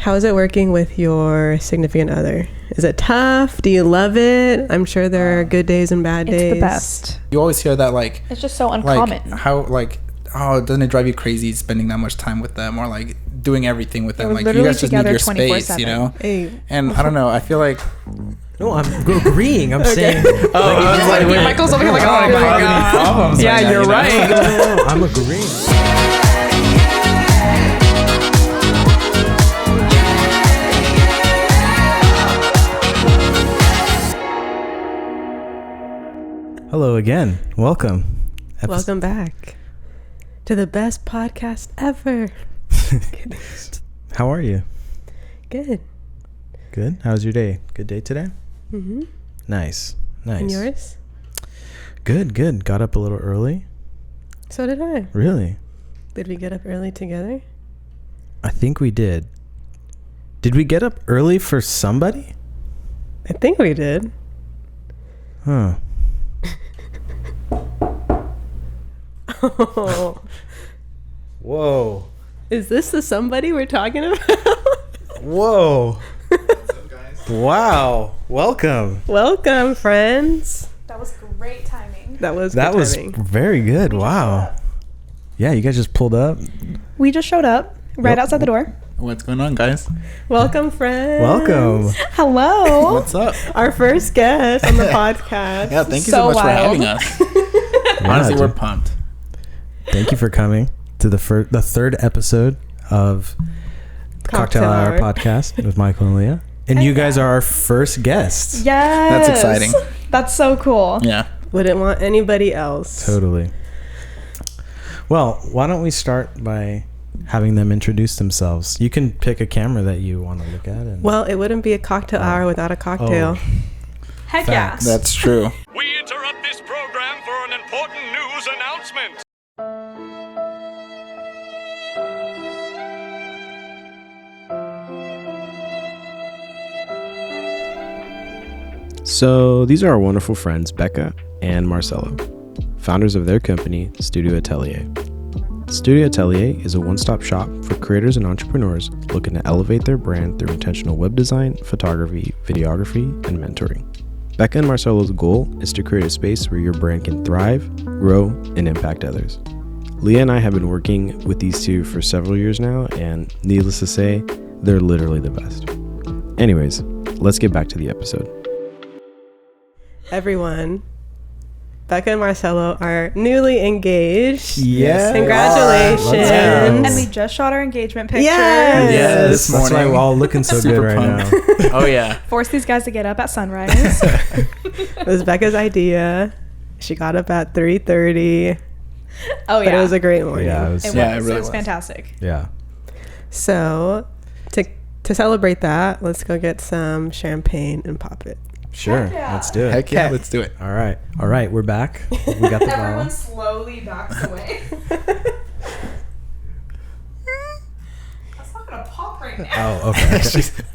How is it working with your significant other? Is it tough? Do you love it? I'm sure there are good days and bad days. It's the best. You always hear that, like, it's just so uncommon. Like, how, like, oh, doesn't it drive you crazy spending that much time with them, or like doing everything with them? Like, you guys just need your space, you know? Hey. And I don't know, I feel like, no, I'm agreeing. I'm saying. oh, I was like, wait, Michael's over here like, oh my god. Yeah, Yeah, you're right. No, I'm agreeing. Hello again. Welcome. Welcome back to the best podcast ever. How are you? Good. Good. How's your day? Good day today? Mm-hmm. Nice. And yours? Good. Got up a little early. So did I. Really? Did we get up early together? I think we did. Did we get up early for somebody? I think we did. Huh. Oh. Whoa. Is this the somebody we're talking about? Whoa. What's up, guys? Wow. Welcome, friends. That was great timing. That was very good. Wow. Yeah, you guys just pulled up. We just showed up right outside the door. what's going on, guys? Welcome, friends. Welcome. Hello. What's up? Our first guest on the podcast. Yeah, thank you so much for having us. Honestly, we're pumped. Thank you for coming to the third episode of Cocktail Hour podcast with Michael and Leah. And you guys are our first guests. Yes. That's exciting. That's so cool. Yeah. Wouldn't want anybody else. Totally. Well, why don't we start by having them introduce themselves? You can pick a camera that you want to look at. Well, it wouldn't be a cocktail hour without a cocktail. Heck Facts. yeah. That's true. We interrupt this program for an important news announcement. So these are our wonderful friends, Becca and Marcello, founders of their company, Studio Atelier. Studio Atelier is a one-stop shop for creators and entrepreneurs looking to elevate their brand through intentional web design, photography, videography, and mentoring. Becca and Marcello's goal is to create a space where your brand can thrive, grow, and impact others. Leia and I have been working with these two for several years now, and needless to say, they're literally the best. Anyways, let's get back to the episode. Everyone, Becca and Marcello are newly engaged. Yes. Congratulations. And we just shot our engagement pictures. Yes. This That's why we're all looking so good right now. Oh, yeah. Force these guys to get up at sunrise. It was Becca's idea. She got up at 3:30. Oh, yeah. But it was a great morning. Yeah, It really was was. fantastic. Yeah. So, to celebrate that, let's go get some champagne and pop it. Sure. Heck yeah. Let's do it. Heck yeah, let's do it. All right. We're back. We got the bottle. slowly backs away. That's not gonna pop right now. Oh, okay.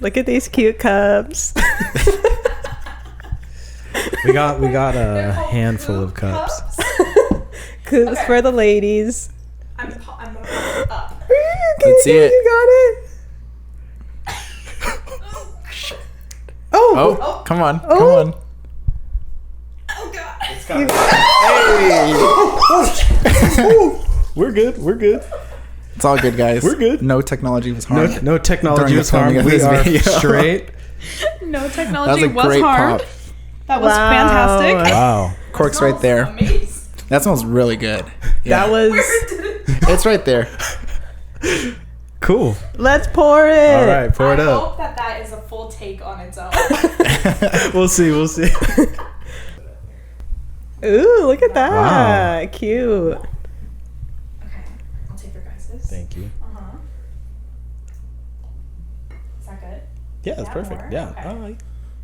Look at these cute cups. we got a handful of cups. Cups for the ladies. I'm gonna pop it up. Let's see it. You got it. Oh, come on. Come on. Oh god. We're good. It's all good, guys. We're good. No technology was harmed. No technology During the was harmed. filming of We this are video. straight. No That was technology a was great harmed. pop. That was Wow. fantastic. Wow. Cork's right there. Amazing. That smells really good. Yeah. That was. It's right there. Cool. Let's pour it. All right, pour it I up. hope that is a full take on its own. We'll see. Ooh, look at that. Wow. Cute. Okay, I'll take your guys's. Thank you. Is that good? Yeah, that's Yeah, perfect. more? Yeah. Okay.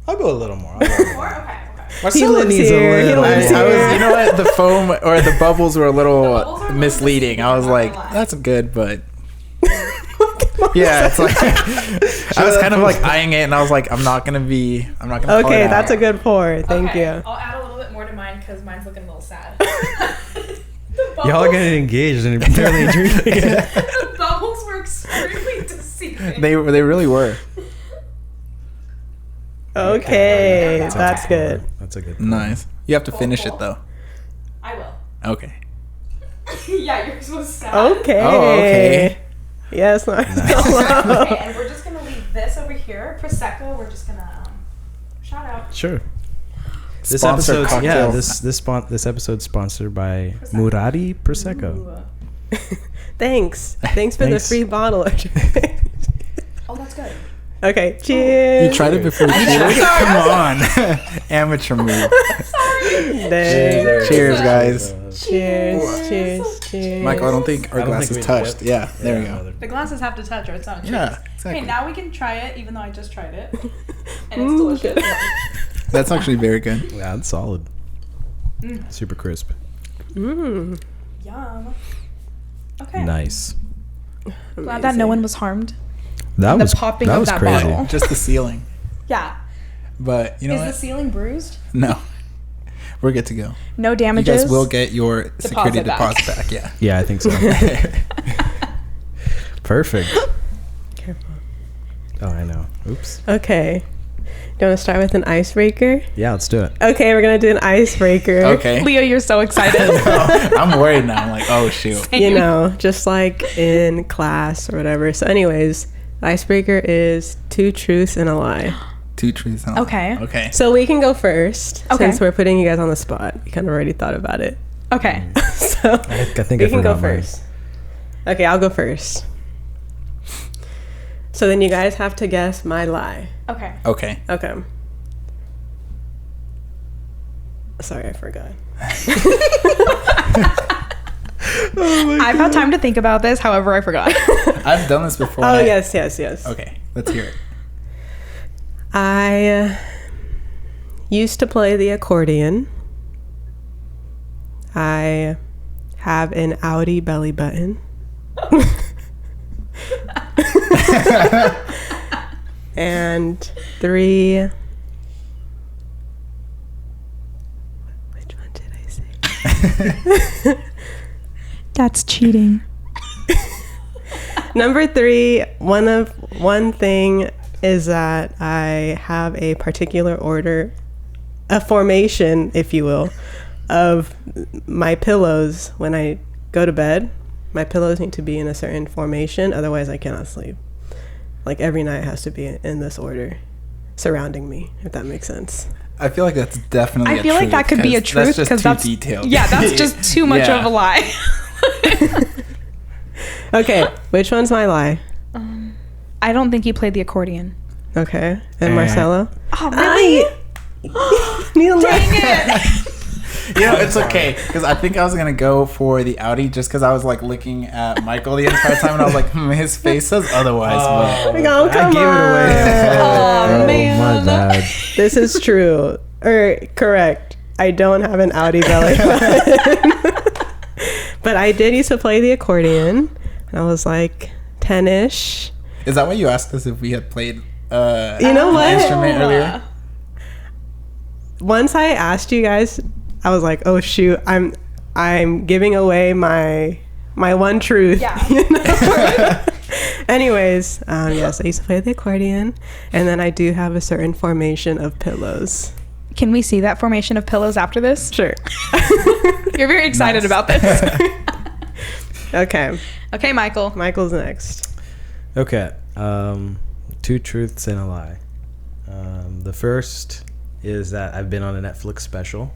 I'll go a little more. More? Okay. Marcelo lives needs here. a He little. lives I was, here. you know what? The foam or the bubbles were a bubbles little are a little misleading. I was misleading, like, I'm not gonna lie. that's good, but yeah, it's like I was kind of like eyeing it, and I was like, I'm not gonna call Okay, it that's out. a good pour. Thank you. I'll add a little bit more to mine because mine's looking a little sad. Y'all are getting engaged and barely drinking. The bubbles were extremely deceiving. They really were. Okay, that's good. That's a good. Nice. You have to finish it though. I will. Okay. Yeah, you're supposed to sad. Okay. Oh, okay. Yes. Okay, and we're just gonna leave this over here. Prosecco. We're just gonna shout out. Sure. This Sponsored episode, cocktail. this episode's sponsored by Murari Prosecco. Thanks for the free bottle. Oh, that's good. Okay, cheers. You tried it before. Cheers. Come on, amateur move. Dang. Cheers, guys. Cheers. Michael, I don't think our glasses touched. Yeah, there we go. The glasses have to touch or it's not. Yeah, exactly. Okay, now we can try it, even though I just tried it, and it's delicious. That's actually very good. Yeah, it's solid. Super crisp. Yum. Okay. Nice. Glad that no one was harmed. That The was popping that of was that crazy. bottle. Just the ceiling. Yeah. But you know Is what? the ceiling bruised? No. We're good to go. No You damages. guys will get your security Deposit deposit back. Yeah. Yeah, I think so. Perfect. Careful. Oh, I know. Oops. Okay. Do you want to start with an icebreaker? Yeah, let's do it. Okay, we're gonna do an icebreaker. Okay. Leo, you're so excited. I'm worried now. I'm like, oh shoot. You know, just like in class or whatever. So, anyways, the icebreaker is 2 truths and a lie. 2 truths. And a lie. Okay. Okay. So we can go first Okay. since we're putting you guys on the spot. We kind of already thought about it. Okay. So I think we I can go forgot mine. first. Okay, I'll go first. So then you guys have to guess my lie. Okay. Okay. Okay. Sorry, I forgot. I've had time to think about this. However, I forgot. I've done this before. Oh, and yes. Okay. Let's hear it. I used to play the accordion. I have an Audi belly button. And 3. Which one did I say? That's cheating. Number 3, one thing is that I have a particular order, a formation, if you will, of my pillows when I go to bed. My pillows need to be in a certain formation, otherwise I cannot sleep. Like every night has to be in this order surrounding me, if that makes sense. I feel like that's definitely. I feel like that could be a truth because that's too detailed. Yeah, that's just too much Yeah. of a lie. Okay, which one's my lie? I don't think you played the accordion. Okay, and Marcello? Oh, really? Dang it! You know, it's okay because I think I was gonna go for the Audi just because I was like looking at Michael the entire time and I was like, his face says otherwise. But Oh, come I gave on. it away. Oh, man. My bad. This is true. Or correct. I don't have an Audi belly button. But I did used to play the accordion. And I was like 10-ish. is that why you asked us if we had played? You know an what? instrument earlier? Once I asked you guys, I was like, oh shoot, I'm giving away my one truth. Yeah. You know? Anyways, yes, I used to play the accordion, and then I do have a certain formation of pillows. Can we see that formation of pillows after this? Sure. You're very excited about this. Okay, Okay, Michael. Michael's next. Okay. 2 truths and a lie. The first is that I've been on a Netflix special.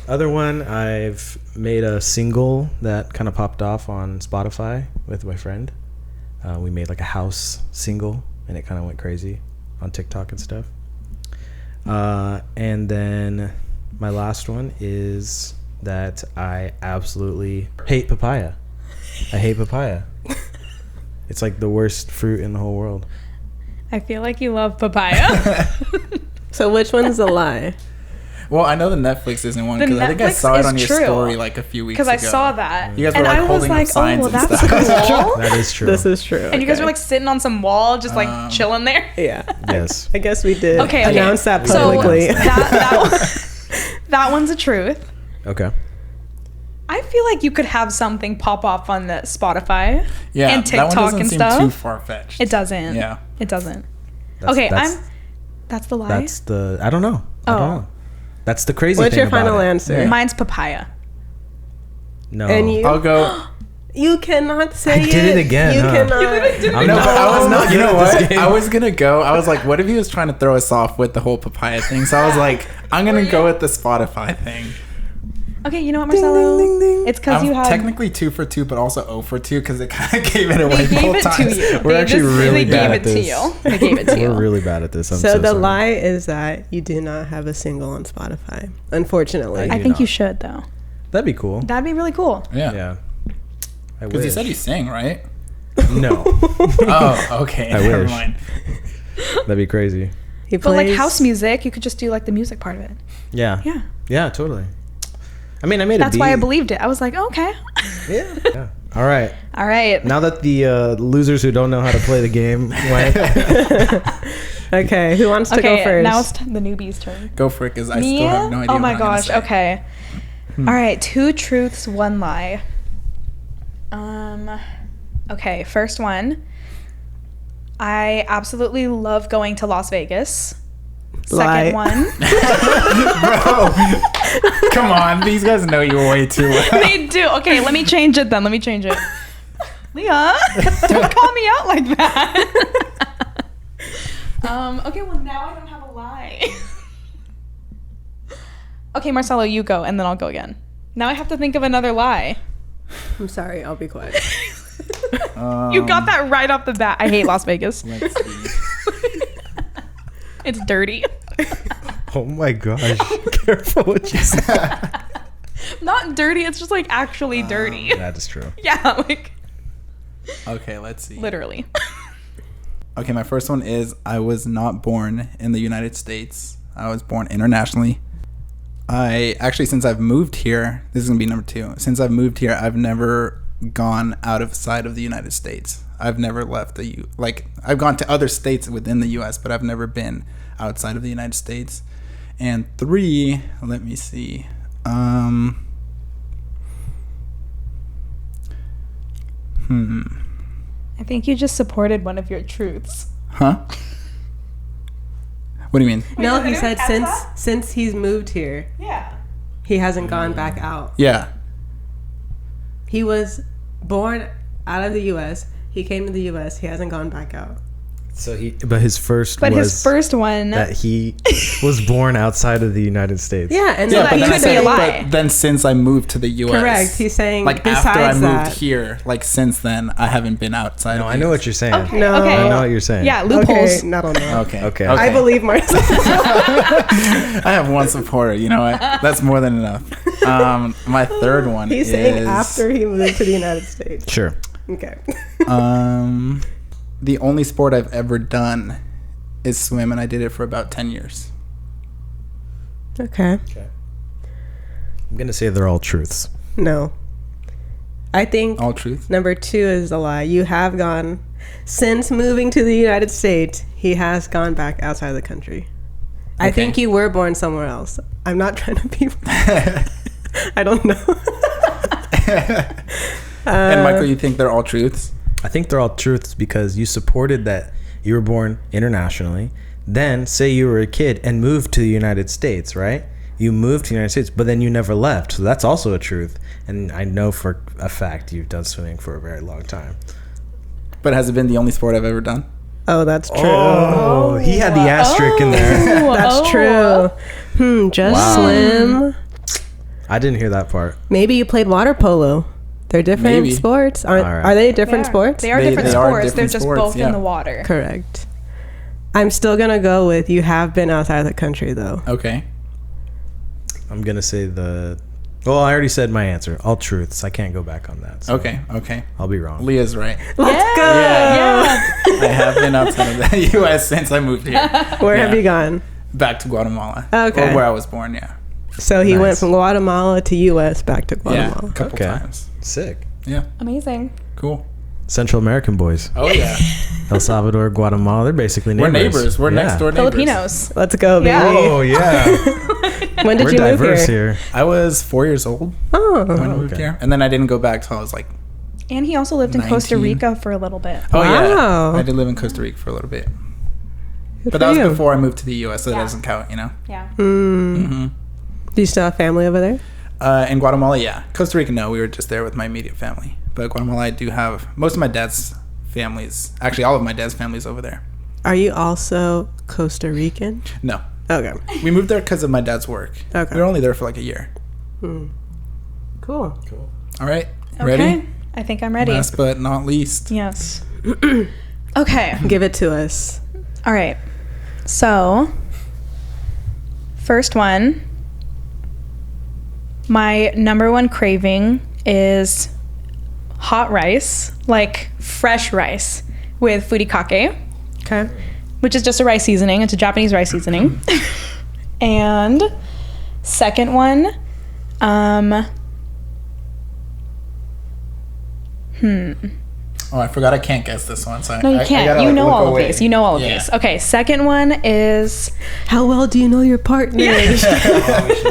Other one, I've made a single that kind of popped off on Spotify with my friend. We made like a house single, and it kind of went crazy on TikTok and stuff. And then my last one is that I absolutely hate papaya. I hate papaya. It's like the worst fruit in the whole world. I feel like you love papaya. So which one's a lie? Well, I know the Netflix isn't one The because I think I Netflix saw it is on your true. story like a few weeks ago. Because I saw that. You guys were and like I was holding up like, signs oh, and that's stuff. cool. That is true. This is true. And you guys were like sitting on some wall, just like chilling there. yeah. Yes. I guess we did Okay. announce that So publicly. that one's a truth. Okay. I feel like you could have something pop off on the Spotify Yeah, and that one TikTok doesn't and seem stuff. too far-fetched. It doesn't. Yeah. It doesn't. That's- Okay, that's- that's the lie. That's the. I don't know. I don't Oh. know. That's the crazy What's thing your about final it. answer? Yeah. Mine's papaya. No. And you? I'll go. You cannot say I did it again, You huh? cannot. I'm No, not- but I was not. You know good at this what? game. I was gonna go. I was like, what if he was trying to throw us off with the whole papaya thing? So I was like, I'm gonna go with the Spotify thing. Okay, you know what, Marcello? ding, ding. It's because I'm you have. technically 2 for 2, but also 0 for 2 because it kind of gave it away They gave both it to times. you. We're actually really they bad gave at it this. to you. They gave it to you. We're really bad at this. I'm So the sorry. lie is that you do not have a single on Spotify. Unfortunately. I do think not. you should though. That'd be cool. That'd be really cool. Yeah. Yeah. I Because you wish. said you sang, right? No. Oh, okay. I Never wish. mind. That'd be crazy. He But like plays- house music, you could just do like the music part of it. Yeah. Yeah. Yeah, totally. I mean, I made That's a beat. why I believed it. I was like, okay. Yeah. Yeah. All right. All right. Now that the losers who don't know how to play the game went, Okay, who wants to Okay, go first? now it's the newbie's turn. Go for it because I Me? still have no idea. Oh my what I'm gonna gosh. say. Okay. All right. 2 truths, 1 lie. Okay. First one. I absolutely love going to Las Vegas. Lie. Second one. Bro, come on. These guys know you way too well. They do. Okay. Let me change it then. Let me change it. Leah, don't call me out like that. Okay. Well, now I don't have a lie. Okay, Marcello, you go, and then I'll go again. Now I have to think of another lie. I'm sorry, I'll be quiet. You got that right off the bat. I hate Las Vegas. Let's see. It's dirty. oh my gosh, careful what you say. Not dirty. It's just like actually dirty. That is true. Yeah, like Okay, let's see. literally. Okay, my first one is I was not born in the United States. I was born internationally. I actually, since I've moved here, this is gonna be number 2. Since I've moved here, I've never gone out of sight of the United States. I've never left the I've gone to other states within the U.S., but I've never been outside of the United States. And 3, let me see. I think you just supported one of your truths. Huh? What do you mean? No, did he anyone said catch that? since he's moved here, Yeah. he hasn't gone back out. Yeah. He was born out of the U.S. He came to the U.S. He hasn't gone back out. So but his first But was his first one. that he was born outside of the United States. Yeah, and So then that but he then I could be a said, lie. but then since I moved to the U.S. Correct. He's saying like besides after I moved that. here, like since then, I haven't been outside. No, of I know what you're saying. Okay. No. Okay. I know what you're saying. Yeah, loopholes. Okay, I don't know. Okay. Okay. I believe Marcel. I have one supporter. You know what? That's more than enough. My third one He's is saying after he moved to the United States. Sure. Okay. The only sport I've ever done is swim, and I did it for about 10 years. Okay. I'm gonna say they're all truths. No. I think All truth. number 2 is a lie. You have gone, since moving to the United States, he has gone back outside of the country. I Okay. think you were born somewhere else. I'm not trying to be. I don't know. And Michael, you think they're all truths? I think they're all truths because you supported that you were born internationally. Then say you were a kid and moved to the United States, right? You moved to the United States, but then you never left. So that's also a truth. And I know for a fact you've done swimming for a very long time. But has it been the only sport I've ever done? Oh, that's true. Oh, he had the asterisk in there. That's true. Just Wow. swim. I didn't hear that part. Maybe you played water polo. They're different Maybe. sports. Are, All right. are they different sports? They are They- different they are sports. They're different just sports, both yeah. in the water. Correct. I'm still going to go with you have been outside of the country, though. Okay. I'm going to say well, I already said my answer. All truths. I can't go back on that. So Okay. Okay. I'll be wrong. Leah's right. Let's go. Yeah. I have been outside of the U.S. since I moved here. Where have Yeah. you gone? Back to Guatemala. Okay. Or where I was born, yeah. So he went Nice. from Guatemala to U.S. back to Yeah, Guatemala. a couple Okay. times. Sick. Yeah, Amazing. cool. Central American boys. Oh, yeah. El Salvador, Guatemala. They're basically We're neighbors. neighbors. We're Yeah. next door neighbors. Filipinos. Let's go, baby. Yeah. Oh, yeah. When did We're you move diverse here? here. I was 4 years old Oh, when I moved okay. here, and then I didn't go back till I was like, And he also lived in Costa 19. Rica for a little bit. oh Wow. yeah, I did live in Costa Rica for a little bit, good but that for was you. before I moved to the U.S., so that Yeah. doesn't count, you know. Yeah. Do you still have family over there? In Guatemala, yeah. Costa Rica, no. We were just there with my immediate family. But Guatemala, I do have most of my dad's families. Actually, all of my dad's families over there. Are you also Costa Rican? No, Okay. we moved there because of my dad's work. Okay. We were only there for like a year. Cool. All right, Okay. ready? I think I'm ready. Last but not least. Yes. Okay. Give it to us. All right. So, first one. My number one craving is hot rice, like fresh rice with furikake, Okay. which is just a rice seasoning. It's a Japanese rice seasoning. And second one, Oh, I forgot I can't guess this one. So no, you I can't. gotta, You like, know look all of away. these. You know all of Yeah. these. Okay, second one is How well do you know your partner?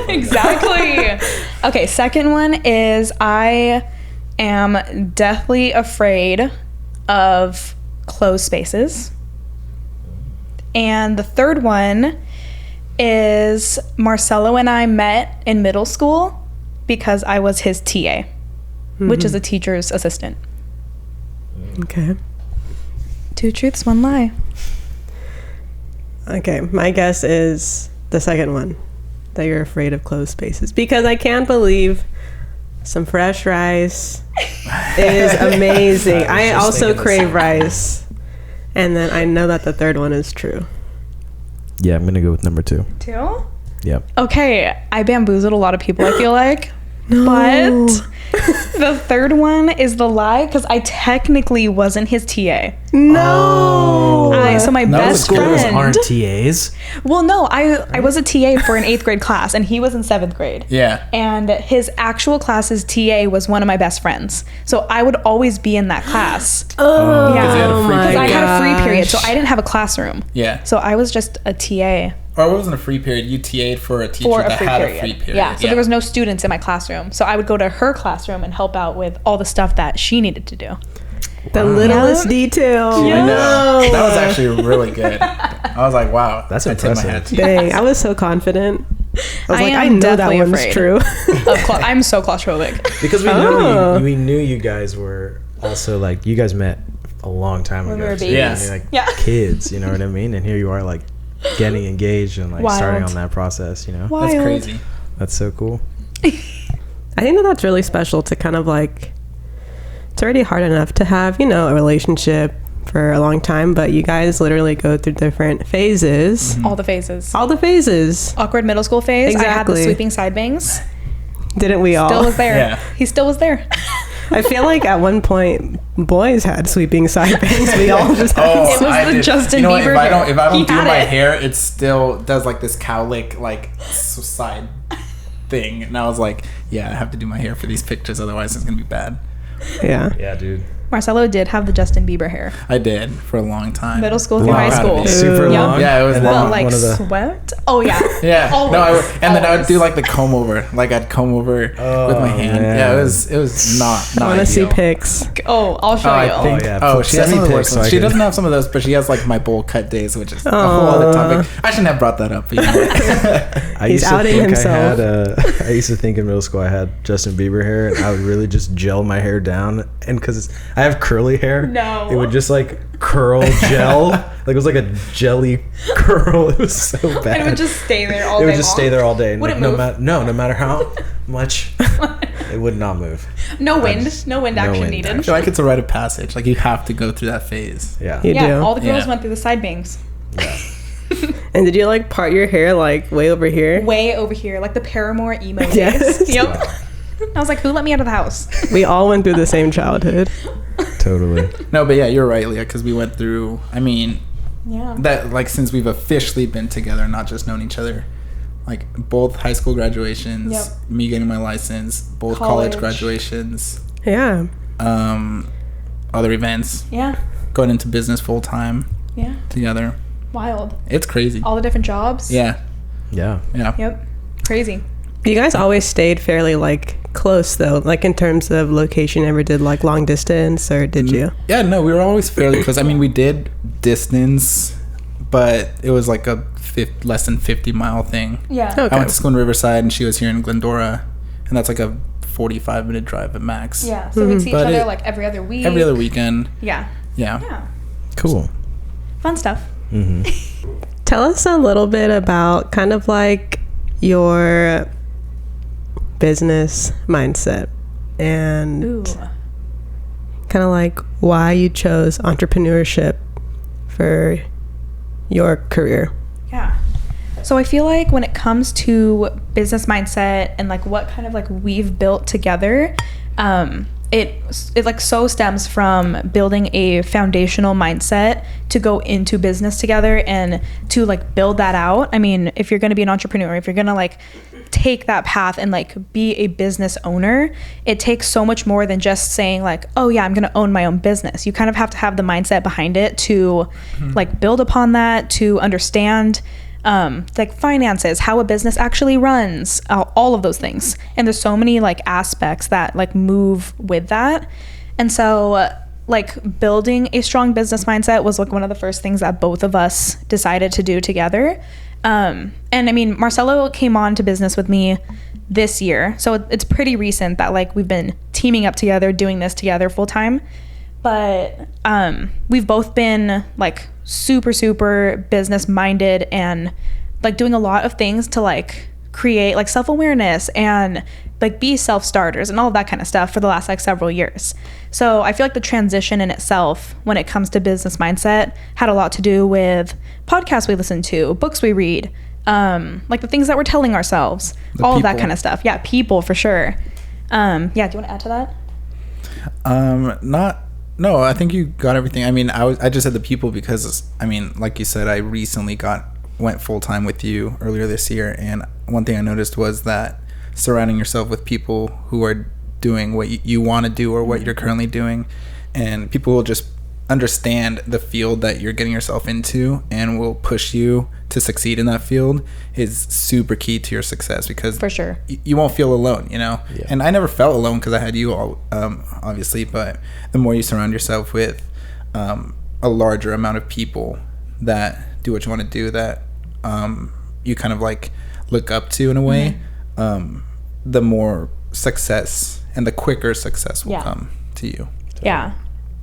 exactly. Okay, second one is I am deathly afraid of closed spaces. And the third one is Marcello and I met in middle school because I was his TA, which is a teacher's assistant. Okay. 2 truths, 1 lie. Okay. My guess is the second one, that you're afraid of closed spaces, because I can't believe some fresh rice is amazing. I just also thinking the crave same. rice, and then I know that the third one is true. Yeah, I'm gonna go with number 2. 2? Yep. Okay, I bamboozled a lot of people, I feel like. But the third one is the lie because I technically wasn't his TA. No. So my No, best schools friend. Aren't TAs? Well, no, I was a TA for an 8th grade class, and he was in 7th grade. Yeah. And his actual class's TA was one of my best friends. So I would always be in that class. Oh, Yeah. 'Cause they had a free my Because I had a free period, so gosh. I didn't have a classroom. Yeah. So I was just a TA Or it wasn't a free period. You TA'd for a teacher for a that free had period. a free period. Yeah, so there was no students in my classroom. So I would go to her classroom and help out with all the stuff that she needed to do. The littlest Yeah. detail. I know. That was actually really good. I was like, wow. That's I tip my impressive. hat to you. Dang, I was so confident. I was I like, am I know that deathly one's afraid. true. I'm so claustrophobic. Because Oh. we knew you guys were also like, you guys met a long time When ago. we were too. babies. Yeah. And you're, like Yeah. kids, you know what I mean? And here you are like getting engaged and like starting Wild. on that process, you know? Wild. That's crazy. That's so cool. I think that that's really special to kind of like, it's already hard enough to have, you know, a relationship for a long time, but you guys literally go through different phases. All the phases. All the phases. Awkward middle school phase. I had the Exactly. sweeping side bangs. Didn't we all? Still was there. Yeah. He still was there. I feel like at one point, boys had sweeping side bangs. We all just had. Oh, It was I the did. Justin You know what, Bieber if I don't, hair. if I He don't do had my it. hair, it still does like this cowlick like side thing, and I was like, yeah, I have to do my hair for these pictures, otherwise it's gonna be bad. Yeah. Yeah, dude. Marcello did have the Justin Bieber hair. I did for a long time. Middle school through Long high time. school. Super Yeah. long. Yeah, it was And then long. But like one of the swept? Oh yeah. Yeah, Always. no, and then I would Always. do like the comb over, like I'd comb over with my hand. man. Yeah, it was not. I want to see ideal. pics. Oh, I'll show you. I think. yeah, Oh, she has send me some of the pics worst so ones. I She can- doesn't have some of those, but she has like my bowl cut days, which is a whole other topic. I shouldn't have brought that up. But you know what? I He's used to outing think himself. I used to think in middle school I had Justin Bieber hair, and I would really just gel my hair down. And because I have curly hair, No. it would just like curl gel. Like it was like a jelly curl. It was so bad. And it would just stay there all day It would just long. stay there all day. And Would like, it move? no matter how much, it would not move. No wind. just- No wind no action wind needed. I feel like it's a rite of passage. Like you have to go through that phase. Yeah. You Yeah, do. all the girls Yeah. went through the side bangs. And did you like part your hair like way over here? Way over here, like the Paramore emo days. Yes. Yep. Wow. I was like, who let me out of the house? We all went through the same childhood. Totally. No, but yeah, you're right, Leah, because we went through. I mean, Yeah. that like since we've officially been together, not just known each other, like both high school graduations, Yep. me getting my license, both college College. graduations, Yeah. other events, Yeah. going into business full time Yeah. together. Wild. It's crazy. All the different jobs. Yeah, Yeah. yeah. Yep. Crazy. You guys always stayed fairly like close though, like in terms of location. Ever did like long distance, or did you? Yeah, no, we were always fairly close. I mean, we did distance, but it was like a less than 50-mile thing. Yeah. Okay. I went to school in Riverside, and she was here in Glendora, and that's like a 45-minute drive at max. Yeah. So we'd see each But other it- like every other week. Every other weekend. Yeah. Yeah. Yeah. Cool. Fun stuff. Tell us a little bit about kind of like your business mindset and Ooh. kind of like why you chose entrepreneurship for your career. Yeah. So I feel like when it comes to business mindset and like what kind of like we've built together, it like so stems from building a foundational mindset to go into business together and to like build that out. I mean, if you're going to be an entrepreneur, if you're going to like take that path and like be a business owner, it takes so much more than just saying like, oh yeah, I'm going to own my own business. You kind of have to have the mindset behind it to like build upon that, to understand like finances, how a business actually runs, all of those things. And there's so many like aspects that like move with that. And so like building a strong business mindset was like one of the first things that both of us decided to do together. And I mean, Marcello came on to business with me this year. So it's pretty recent that like we've been teaming up together, doing this together full time. But we've both been like super business minded and like doing a lot of things to like create like self-awareness and like be self-starters and all of that kind of stuff for the last like several years. So I feel like the transition in itself when it comes to business mindset had a lot to do with podcasts we listen to, books we read, like the things that we're telling ourselves, all of that kind of stuff. Yeah, people for sure. Yeah, do you want to add to that? No, I think you got everything. I mean, I just said the people because, I mean, like you said, I recently went full-time with you earlier this year, and one thing I noticed was that surrounding yourself with people who are doing what you want to do or what you're currently doing, and people will just understand the field that you're getting yourself into and will push you to succeed in that field is super key to your success, because For sure. You won't feel alone, you know. Yeah. And I never felt alone because I had you all, obviously, but the more you surround yourself with a larger amount of people that do what you want to do, that you kind of like look up to in a way, the more success and the quicker success will come to you.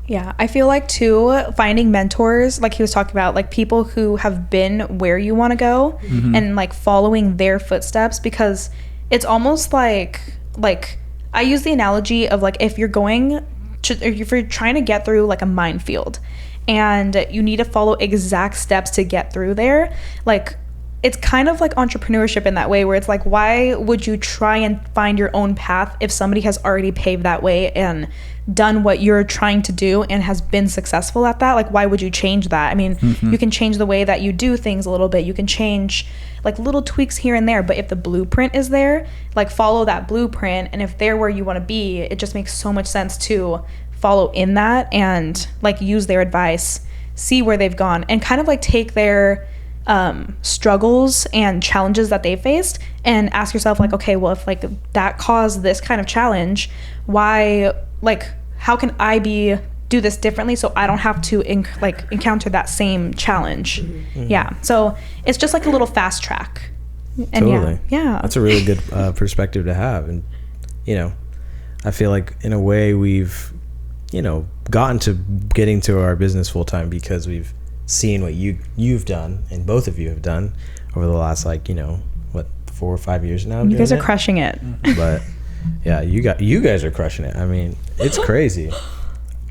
Yeah, I feel like too, finding mentors, like he was talking about, like people who have been where you want to go and like following their footsteps, because it's almost like I use the analogy of like if you're trying to get through like a minefield and you need to follow exact steps to get through there, like it's kind of like entrepreneurship in that way, where it's like, why would you try and find your own path if somebody has already paved that way and done what you're trying to do and has been successful at that? Like, why would you change that? I mean, you can change the way that you do things a little bit. You can change like little tweaks here and there, but if the blueprint is there, like follow that blueprint. And if they're where you want to be, it just makes so much sense to follow in that and like use their advice, see where they've gone, and kind of like take their struggles and challenges that they faced and ask yourself like, okay, well, if like that caused this kind of challenge, why, like, how can I do this differently so I don't have to encounter that same challenge? Yeah, so it's just like a little fast track. And Totally. yeah That's a really good perspective to have. And you know, I feel like in a way we've, you know, gotten to getting to our business full time because we've seen what you've done and both of you have done over the last, like, you know, what, 4 or 5 years now. you guys are it? crushing it. But yeah, you guys are crushing it. I mean, it's crazy.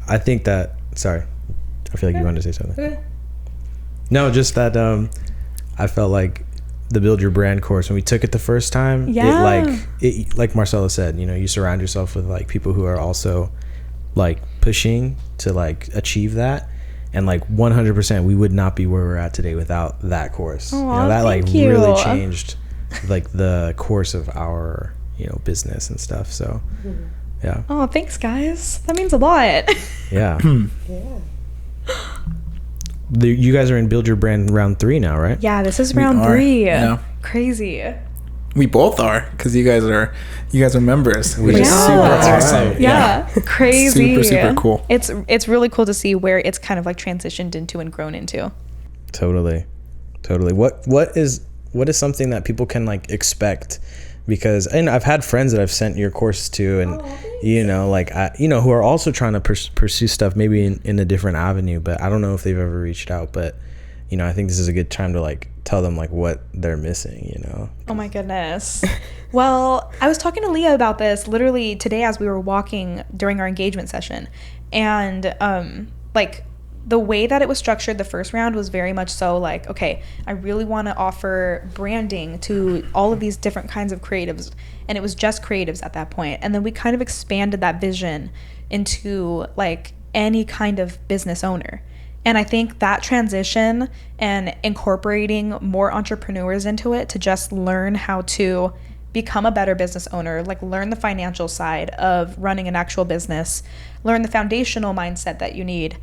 I think that, sorry, I feel like you wanted to say something. No, just that I felt like the Build Your Brand course, when we took it the first time, it like Marcello said, you know, you surround yourself with like people who are also like pushing to like achieve that. And like 100%, we would not be where we're at today without that course. Aww, you know, that like you. really changed like the course of our, you know, business and stuff. So yeah. Oh, thanks guys. That means a lot. Yeah. You guys are in Build Your Brand round 3 now, right? Yeah, this is We round are, 3. yeah. Crazy. We both are, because you guys are members, which is Yeah. super That's awesome. right. Yeah. Crazy. Super cool. It's really cool to see where it's kind of like transitioned into and grown into. Totally. What is something that people can like expect? Because, and I've had friends that I've sent your course to, and who are also trying to pursue stuff maybe in a different avenue, but I don't know if they've ever reached out. But I think this is a good time to like tell them like what they're missing. Oh my goodness. Well, I was talking to Leah about this literally today as we were walking during our engagement session, and like the way that it was structured the first round was very much so like, okay, I really want to offer branding to all of these different kinds of creatives, and it was just creatives at that point. And then we kind of expanded that vision into like any kind of business owner. And I think that transition and incorporating more entrepreneurs into it to just learn how to become a better business owner, like learn the financial side of running an actual business, learn the foundational mindset that you need,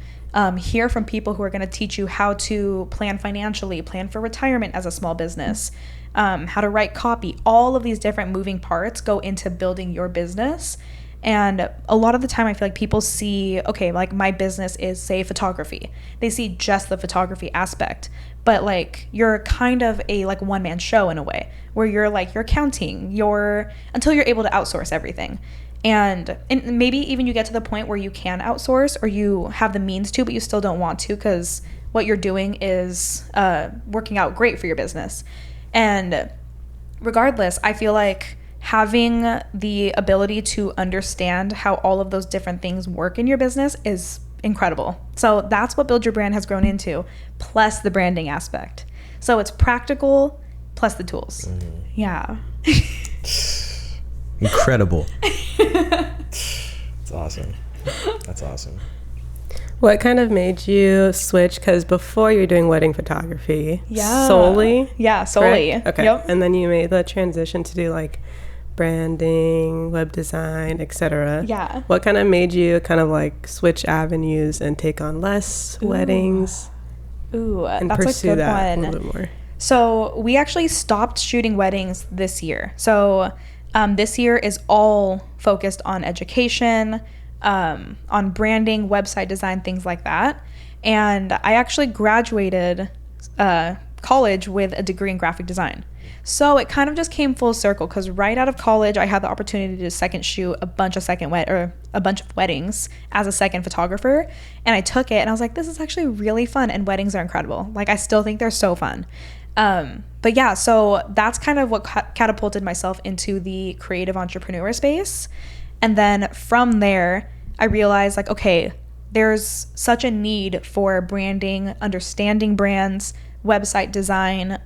hear from people who are going to teach you how to plan financially, plan for retirement as a small business, how to write copy. All of these different moving parts go into building your business. And a lot of the time I feel like people see, okay, like my business is, say, photography. They see just the photography aspect, but like you're kind of a like one-man show in a way, where you're accounting, until you're able to outsource everything. And maybe even you get to the point where you can outsource, or you have the means to, but you still don't want to because what you're doing is working out great for your business. And regardless, I feel like having the ability to understand how all of those different things work in your business is incredible. So that's what Build Your Brand has grown into, plus the branding aspect. So it's practical plus the tools. Yeah. Incredible. That's awesome. That's awesome. What kind of made you switch? Because before you were doing wedding photography, Yeah. solely? Yeah, solely. Correct? Okay. Yep. And then you made the transition to do like branding, web design, etc. Yeah. What kind of made you kind of like switch avenues and take on less weddings Ooh, and that's a pursue good that one. a little bit more? So we actually stopped shooting weddings this year. So this year is all focused on education, on branding, website design, things like that. And I actually graduated college with a degree in graphic design. So it kind of just came full circle, because right out of college, I had the opportunity to second shoot a bunch of weddings as a second photographer. And I took it and I was like, this is actually really fun. And weddings are incredible. Like, I still think they're so fun. But yeah, so that's kind of what catapulted myself into the creative entrepreneur space. And then from there, I realized like, okay, there's such a need for branding, understanding brands, website design,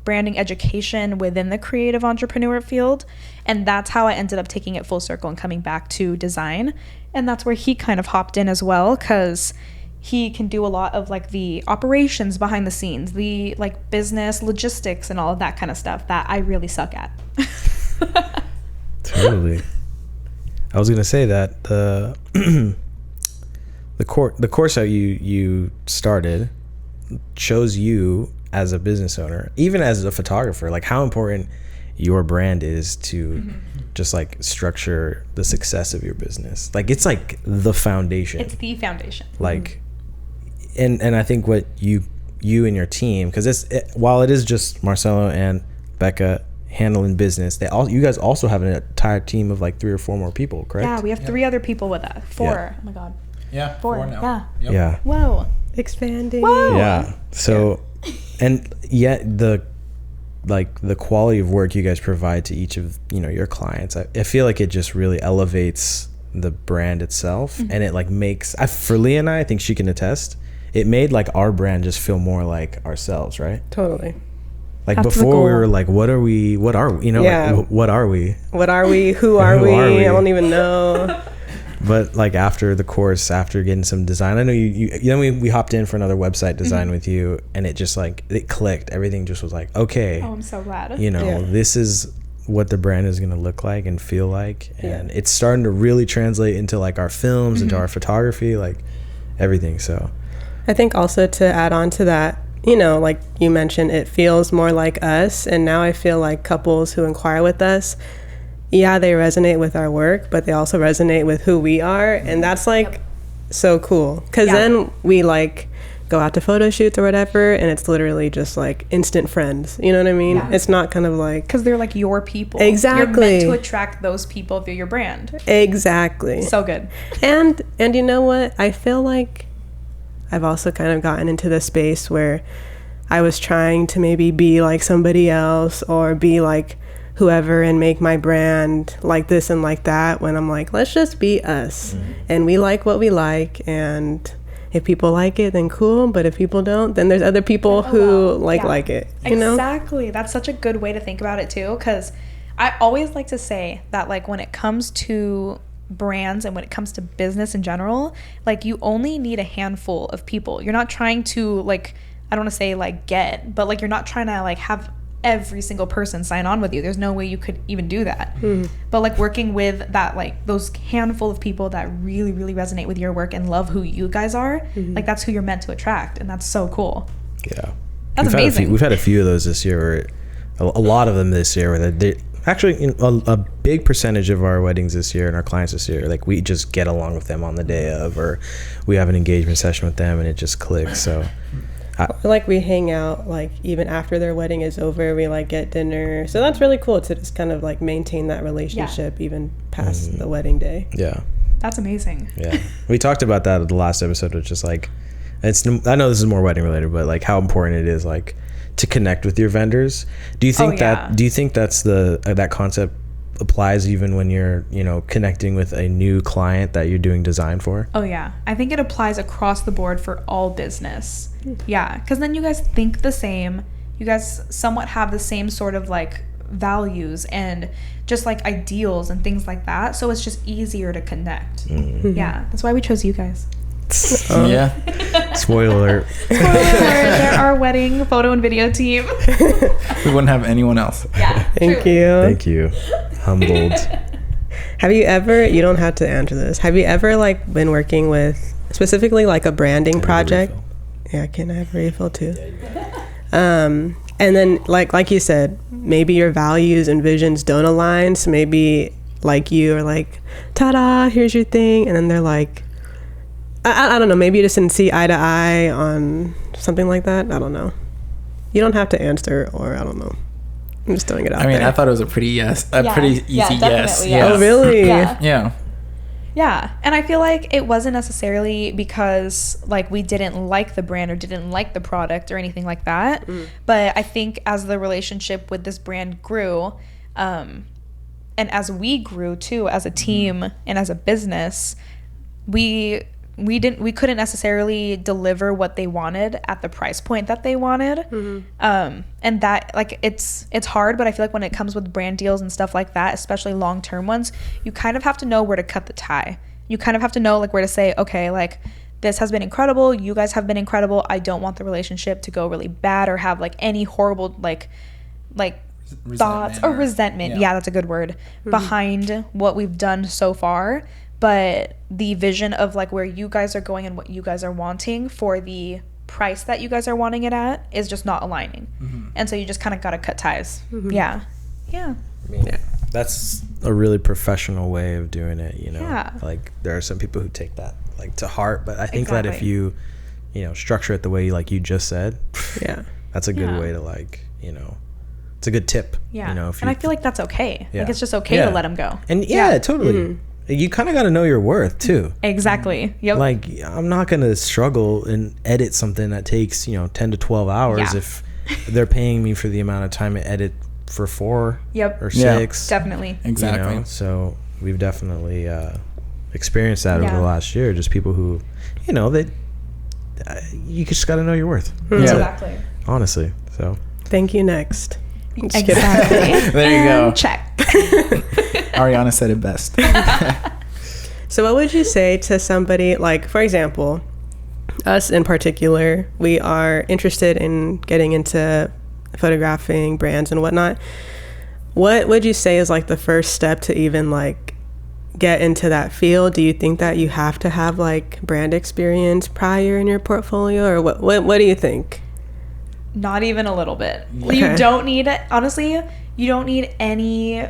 branding education within the creative entrepreneur field. And that's how I ended up taking it full circle and coming back to design. And that's where he kind of hopped in as well, because he can do a lot of like the operations behind the scenes, the like business logistics and all of that kind of stuff that I really suck at. Totally. I was gonna say that the course that you started shows you as a business owner, even as a photographer, like how important your brand is to just like structure the success of your business. Like it's like the foundation. It's the foundation. Like, and I think what you and your team, because while it is just Marcello and Becca handling business, you guys also have an entire team of like 3 or 4 more people, correct? Yeah, we have 3 other people with us. 4. Yeah. Oh my god. Yeah, 4 now. Yeah. Yep. Yeah. Whoa. Expanding. Whoa. Yeah. So, and yet the quality of work you guys provide to each of your clients, I feel like it just really elevates the brand itself, and it like makes for Leia and I think she can attest, it made like our brand just feel more like ourselves, right? Totally. Like That's the before goal. we were like, what are we? What are we? Yeah. Like, what are we? What are we? Who are Who we? are we? I don't even know. But like after the course, after getting some design, I know we hopped in for another website design with you, and it just like it clicked. Everything just was like, okay, Oh, I'm so glad. This is what the brand is going to look like and feel like, and it's starting to really translate into like our films, into our photography, like everything. So I think also to add on to that, you know, like you mentioned, it feels more like us. And now I feel like couples who inquire with us, yeah, they resonate with our work, but they also resonate with who we are. And that's like so cool. Because then we like go out to photo shoots or whatever, and it's literally just like instant friends. You know what I mean? Yeah. It's not kind of like... Because they're like your people. Exactly. You're meant to attract those people through your brand. Exactly. So good. And you know what? I feel like I've also kind of gotten into the space where I was trying to maybe be like somebody else or be like whoever and make my brand like this and like that, when I'm like, let's just be us. And we like what we like, and if people like it, then cool. But if people don't, then there's other people who like it. You know? Exactly. That's such a good way to think about it too. Because I always like to say that, like, when it comes to brands and when it comes to business in general, like, you only need a handful of people. You're not trying to, like, I don't want to say like but like, you're not trying to like have every single person sign on with you. There's no way you could even do that. But like, working with that, like, those handful of people that really, really resonate with your work and love who you guys are, like, that's who you're meant to attract. And that's so cool. Yeah. That's amazing. We've had a few of those this year, where a lot of them this year, where they actually, a big percentage of our weddings this year and our clients this year, like, we just get along with them on the day of, or we have an engagement session with them and it just clicks. So like, we hang out like even after their wedding is over, we like get dinner, so that's really cool to just kind of like maintain that relationship even past the wedding day. That's amazing. We talked about that at the last episode, which is like, I know this is more wedding related, but like how important it is like to connect with your vendors. Do you think that's that concept applies even when you're, you know, connecting with a new client that you're doing design for? Oh yeah, I think it applies across the board for all business. Yeah, because then you guys think the same, you guys somewhat have the same sort of like values and just like ideals and things like that, so it's just easier to connect. Yeah, that's why we chose you guys. Spoiler alert. They're our wedding photo and video team. We wouldn't have anyone else. Thank you. Humbled. Have you ever, you don't have to answer this, have you ever like been working with specifically like a branding project? Yeah, can I have a refill too? And then like you said, maybe your values and visions don't align, so maybe like you are like, ta-da, here's your thing, and then they're like, I don't know, maybe you just didn't see eye to eye on something like that. I don't know. You don't have to answer, or I don't know. I'm just throwing it out there. I mean, I thought it was a pretty pretty easy yes. Oh, really? Yeah. Yeah, and I feel like it wasn't necessarily because like we didn't like the brand or didn't like the product or anything like that. But I think as the relationship with this brand grew, and as we grew too as a team and as a business, we couldn't necessarily deliver what they wanted at the price point that they wanted. And that, like, it's hard, but I feel like when it comes with brand deals and stuff like that, especially long-term ones, you kind of have to know where to cut the tie. You kind of have to know like where to say, okay, like, this has been incredible, you guys have been incredible, I don't want the relationship to go really bad or have like any horrible like thoughts or resentment. Yeah, that's a good word. Behind what we've done so far. But the vision of like where you guys are going and what you guys are wanting for the price that you guys are wanting it at is just not aligning. And so you just kind of got to cut ties. Yeah. I mean, that's a really professional way of doing it, you know. Like, there are some people who take that like to heart, but I think that if you know, structure it the way like you just said, that's a good way to, like, you know, it's a good tip. You know, if and I feel like that's okay. Like, it's just okay to let them go. And totally. You kind of got to know your worth too. Exactly. Yep. Like, I'm not going to struggle and edit something that takes, you know, 10 to 12 hours if they're paying me for the amount of time to edit for 4 or 6. Definitely. Exactly. You know? So we've definitely experienced that over the last year. Just people who, you know, that you just got to know your worth. Exactly. Honestly. So. Thank you, next. Exactly. There you go. Check. Ariana said it best. So what would you say to somebody, like, for example, us in particular, we are interested in getting into photographing brands and whatnot. What would you say is like the first step to even like get into that field? Do you think that you have to have like brand experience prior in your portfolio, or what do you think? Not even a little bit. Okay. You don't need, honestly, you don't need any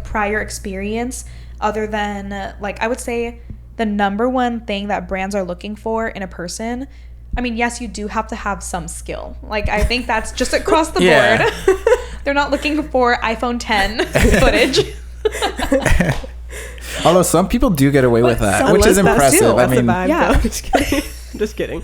prior experience other than, like, I would say the number one thing that brands are looking for in a person. I mean, yes, you do have to have some skill. Like, I think that's just across the board. They're not looking for iPhone 10 footage. Although some people do get away with that, which is impressive. I mean, yeah. Just kidding. Just kidding.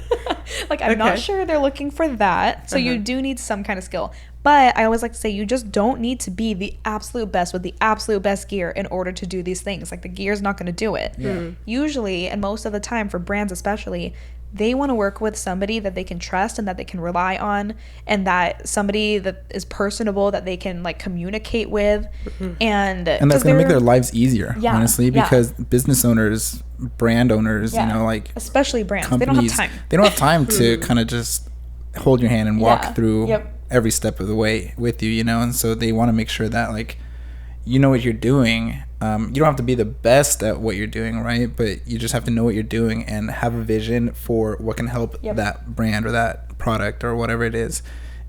Like, I'm not sure they're looking for that. So you do need some kind of skill. But I always like to say you just don't need to be the absolute best with the absolute best gear in order to do these things. Like, the gear's not going to do it. Yeah. Usually, and most of the time for brands especially, they want to work with somebody that they can trust and that they can rely on, and that somebody that is personable that they can like communicate with, and that's going to make their lives easier, honestly, because business owners, brand owners, you know, like especially brands, companies, they don't have time to kind of just hold your hand and walk through every step of the way with you, you know, and so they want to make sure that like you know what you're doing. You don't have to be the best at what you're doing, right? But you just have to know what you're doing and have a vision for what can help that brand or that product or whatever it is.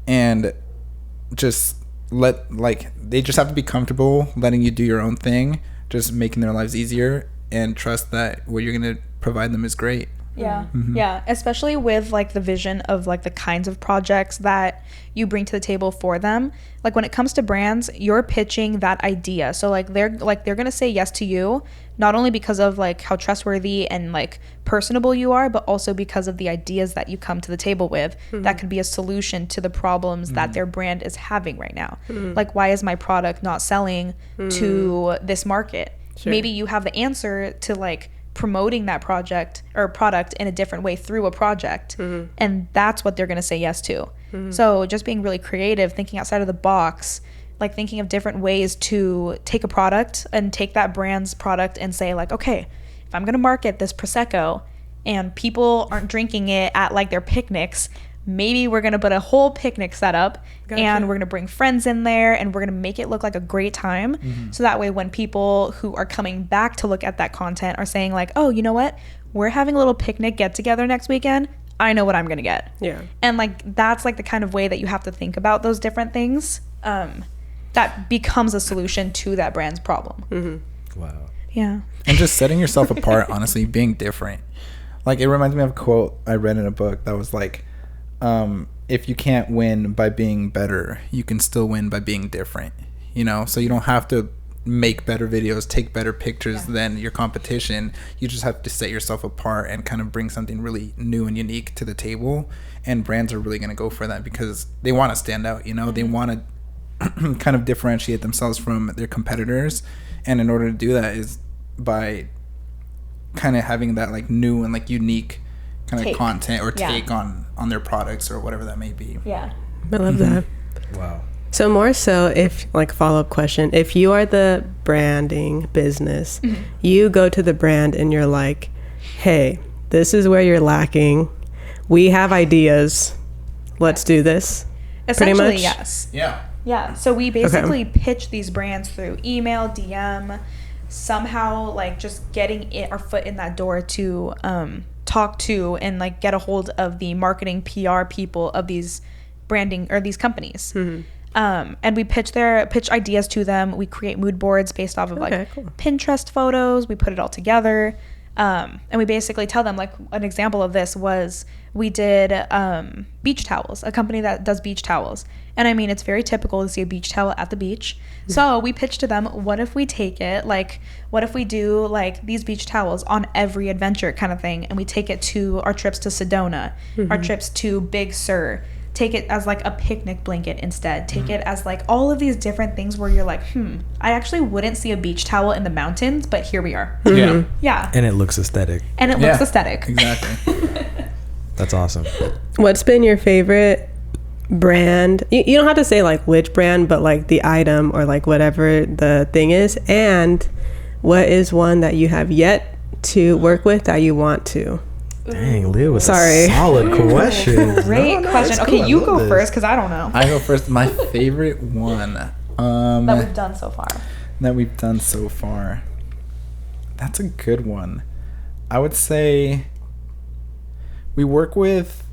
And just they just have to be comfortable letting you do your own thing, just making their lives easier, and trust that what you're going to provide them is great. Yeah. Yeah. Especially with like the vision of like the kinds of projects that you bring to the table for them. Like when it comes to brands, you're pitching that idea. So they're going to say yes to you, not only because of like how trustworthy and like personable you are, but also because of the ideas that you come to the table with that could be a solution to the problems that their brand is having right now. Like, why is my product not selling to this market? Sure. Maybe you have the answer to like promoting that project or product in a different way through a project, and that's what they're going to say yes to. So just being really creative, thinking outside of the box, like thinking of different ways to take a product and take that brand's product and say like, okay, if I'm going to market this Prosecco and people aren't drinking it at like their picnics, maybe we're going to put a whole picnic setup and we're going to bring friends in there and we're going to make it look like a great time. So that way when people who are coming back to look at that content are saying like, oh, you know what? We're having a little picnic get together next weekend. I know what I'm going to get. Yeah. And like, that's like the kind of way that you have to think about those different things. That becomes a solution to that brand's problem. Wow. Yeah. And just setting yourself apart, honestly, being different. Like, it reminds me of a quote I read in a book that was like, if you can't win by being better, you can still win by being different, you know? So you don't have to make better videos, take better pictures than your competition. You just have to set yourself apart and kind of bring something really new and unique to the table. And brands are really going to go for that because they want to stand out, you know? They want to kind of differentiate themselves from their competitors. And in order to do that is by kind of having that like new and like unique kind of content or take on their products or whatever that may be. Yeah. I love that. Wow. So more so, if like follow-up question, if you are the branding business, you go to the brand and you're like, hey, this is where you're lacking. We have ideas. Let's do this. Essentially, pretty much? yes. Yeah. Yeah. So we basically pitch these brands through email, DM, somehow like just getting our foot in that door to talk to and like get a hold of the marketing PR people of these branding or these companies. And we pitch ideas to them. We create mood boards based off of Pinterest photos. We put it all together. And we basically tell them, like, an example of this was we did beach towels, a company that does beach towels. And I mean, it's very typical to see a beach towel at the beach. So we pitched to them, what if we take it, like, what if we do, like, these beach towels on every adventure kind of thing, and we take it to our trips to Sedona, our trips to Big Sur, take it as, like, a picnic blanket instead, take it as, like, all of these different things where you're like, I actually wouldn't see a beach towel in the mountains, but here we are. Yeah. And it looks aesthetic. And it looks aesthetic. Exactly. That's awesome. What's been your favorite brand? You don't have to say like which brand, but like the item or like whatever the thing is. And what is one that you have yet to work with that you want to? Dang, Leah was a solid question. Great question. Okay, you go first because I don't know. I go first. My favorite one that we've done so far. That's a good one. I would say we work with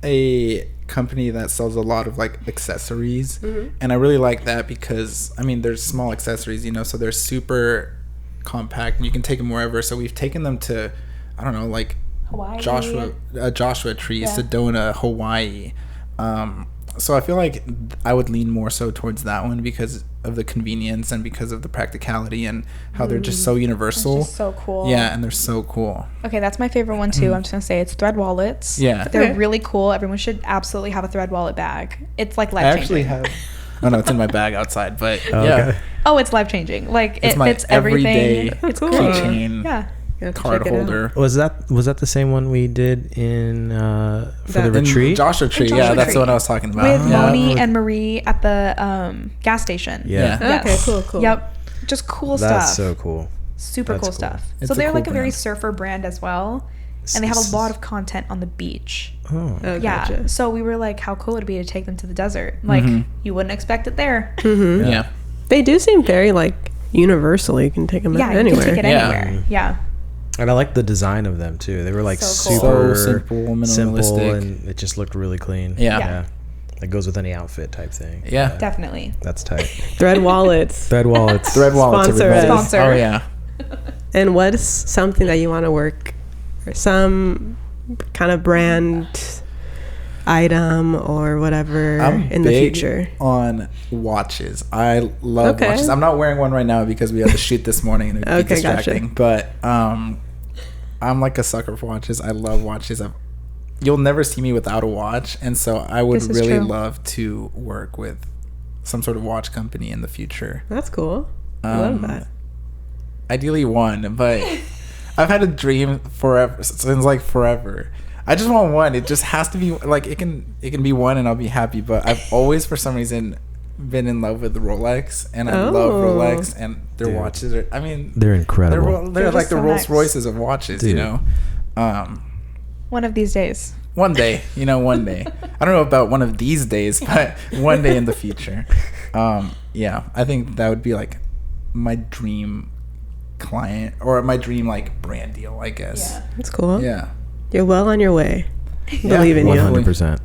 a company that sells a lot of like accessories, and I really like that because I mean there's small accessories, you know, so they're super compact and you can take them wherever. So we've taken them to, I don't know, like Hawaii. Joshua Tree, Yeah. Sedona, Hawaii. So I feel like I would lean more so towards that one because of the convenience and because of the practicality and how they're just so universal. It's just so cool. Yeah, and they're so cool. Okay, that's my favorite one too. I'm just gonna say it's thread wallets. Yeah. They're Okay. really cool. Everyone should absolutely have a thread wallet bag. It's like life I changing. actually have. Oh no, it's in my bag outside, but Oh, yeah, okay. Oh, it's life changing. Like it's it my fits everything. everyday It's cool. great. keychain, Yeah. You have to card check it out. holder. Was that the same one we did in for That- the In retreat? Joshua Tree, Joshua yeah, that's Tree. the one I was talking about. With yeah. Moni and Marie at the gas station. Yeah. Yeah. Okay, cool. Yep. Just cool That's stuff. so cool. Super That's cool cool. stuff. It's So a they're cool like a very brand. surfer brand as well. And they have a lot of content on the beach. Oh. Oh, Yeah. gotcha. So we were like, how cool would it be to take them to the desert? Like, you wouldn't expect it there. Mm-hmm. Yeah. They do seem very like universal. You can take them Yeah, anywhere. you can take it Yeah. anywhere. Yeah. And I like the design of them too. They were like So cool. super So simple, simple, minimalistic. and it just looked really clean. Yeah. Yeah. It goes with any outfit type thing. Yeah. Definitely. That's tight. Thread wallets. Thread wallets. Thread wallets. Sponsor everybody. us. Sponsor. Oh yeah. And what's something that you want to work, or some kind of brand item or whatever I'm in the big future? on watches. I love Okay. watches. I'm not wearing one right now because we had to shoot this morning and it would be Okay, gotcha. distracting. But I'm like a sucker for watches. I love watches. You'll never see me without a watch, and so I would This is really true. love to work with some sort of watch company in the future. That's cool. I love that. Ideally one, but I've had a dream forever, since like forever. I just want one. It just has to be like it can be one and I'll be happy. But I've always for some reason been in love with the Rolex, and I love Oh. Rolex, and their Dude. watches are. I mean, They're incredible. they're They're like just the so Rolls nice. Royces of watches, you Dude. know. One of these days. One day, you know, one day. I don't know about one of these days, but one day in the future. Yeah, I think that would be like my dream client or my dream like brand deal, I guess. That's cool. Yeah. You're well on your way. Yeah. Believe in you. 100%.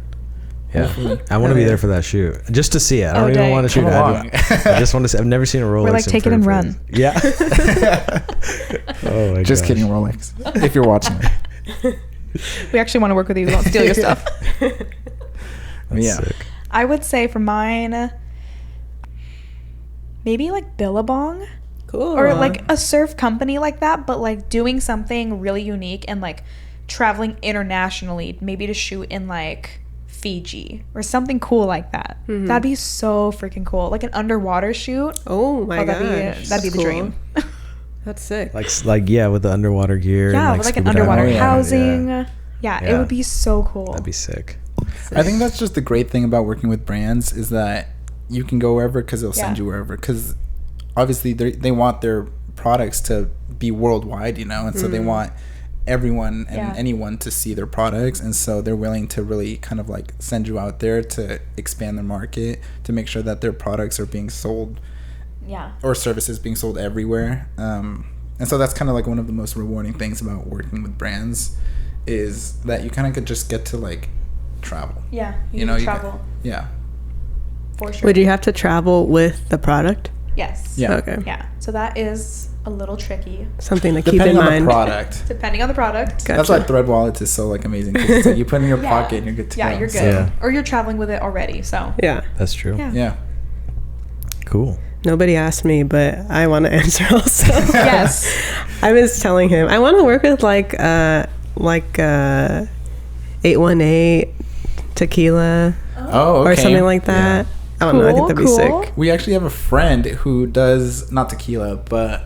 Yeah, Hopefully. I want to Oh, be yeah. there for that shoot just to see it. I don't Oh, even dang. want to shoot Come it. along. I just want to see. I've never seen a Rolex. like, in take it and person. run. Yeah. Oh my Just gosh. kidding, Rolex. If you're watching. We actually want to work with you. We won't steal your stuff. That's Yeah. sick. I would say for mine, maybe like Billabong. Cool. Or like a surf company like that, but like doing something really unique and like traveling internationally, maybe to shoot in like Fiji or something cool like that. That'd be so freaking cool. Like an underwater shoot. Oh my gosh. That'd be the Cool. dream. That's sick. Like yeah, with the underwater gear. Yeah, and with like an scuba diving. underwater Oh, yeah. housing. Yeah. Yeah, it Yeah. would be so cool. That'd be sick. I think that's just the great thing about working with brands is that you can go wherever because they'll send Yeah. you wherever. Because obviously they want their products to be worldwide, you know, and so they want everyone and Yeah. anyone to see their products, and so they're willing to really kind of like send you out there to expand their market, to make sure that their products are being sold Yeah. or services being sold everywhere. And so that's kind of like one of the most rewarding things about working with brands is that you kind of could just get to like travel. Yeah. You know, you travel Yeah. for sure. Would you have to travel with the product? Yes. Yeah. Okay. Yeah. So that is a little tricky Something to keep Depending in on mind. the product. depending on the product. Gotcha. That's why Thread Wallet is so like amazing. 'Cause it's like you put it in your Yeah. pocket and you're good to go. Yeah, you're good. So, Yeah. Or you're traveling with it already. So Yeah. That's true. yeah. yeah. Cool. Nobody asked me, but I want to answer also. Yes. I was telling him I want to work with like 818 tequila Oh, okay. or something like that. I don't know. I think that'd be Cool. sick. We actually have a friend who does not tequila, but